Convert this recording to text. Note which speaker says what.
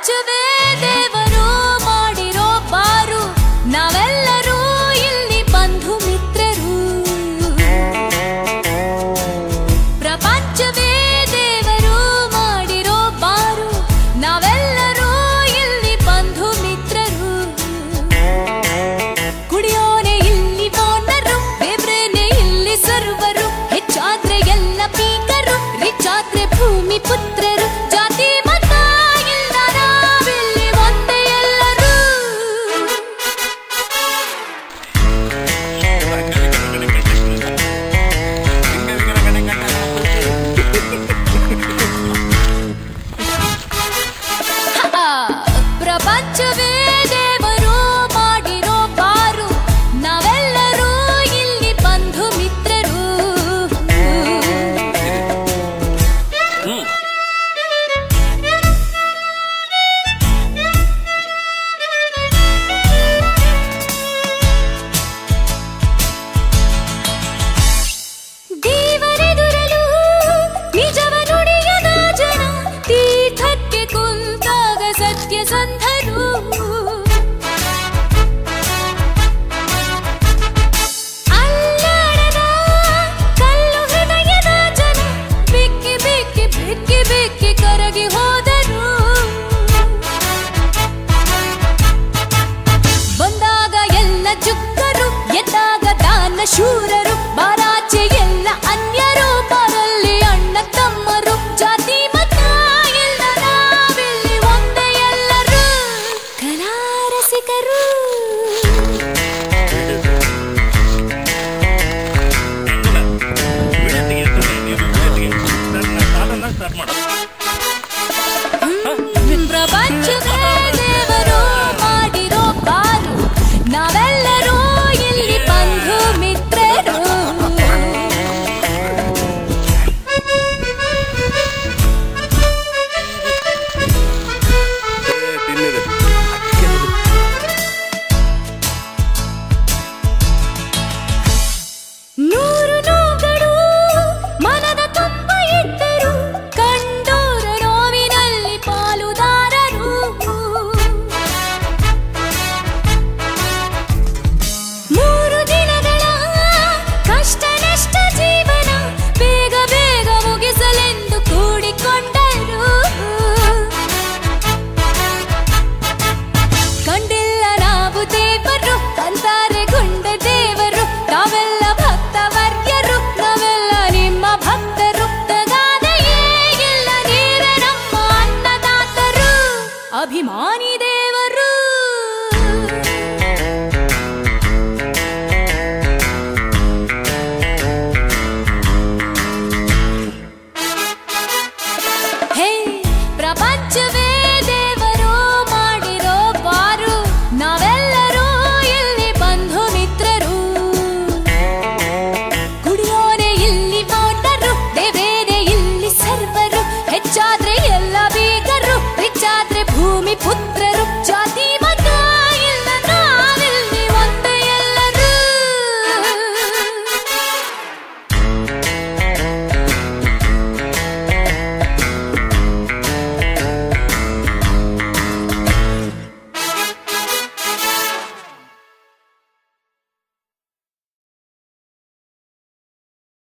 Speaker 1: ಪ್ರಪಂಚವೇ ದೇವರು ಮಾಡಿರೋ ಬಾರು, ನಾವೆಲ್ಲರೂ ಇಲ್ಲಿ ಬಂಧು ಮಿತ್ರರು. ಪ್ರಪಂಚವೇ ದೇವರು ಮಾಡಿರೋ ಬಾರು, ನಾವೆಲ್ಲರೂ ಇಲ್ಲಿ ಬಂಧು ಮಿತ್ರರು. ಕುಡಿಯೋನೆ ಇಲ್ಲಿ ಓನರು, ಬೇವ್ರೇನೆ ಇಲ್ಲಿ ಸರ್ವರು, ಹೆಚ್ಚಾದ್ರೆ ಎಲ್ಲ ಪೀಕರು, ರಿಚ್ ಆದ್ರೆ ಭೂಮಿ ಪುತ್ರರು. ಜಾತಿ ಮತ ಇಲ್ಲ ನಾವಿಲ್ಲಿ ಒಂದೇ ಎಲ್ಲರೂ. ಪ್ರಪಂಚವೇ ದೇವರು ಮಾಡಿರೋ ಬಾರು, ನಾವೆಲ್ಲರೂ ಇಲ್ಲಿ ಬಂಧು ಮಿತ್ರರು. ದೇವರೆದುರಲು ನಿಜವ ನುಡಿಯದ ಜನ, ತೀರ್ಥಕ್ಕೆ ಕುಂತಾಗ ಸತ್ಯ ಸಂಧ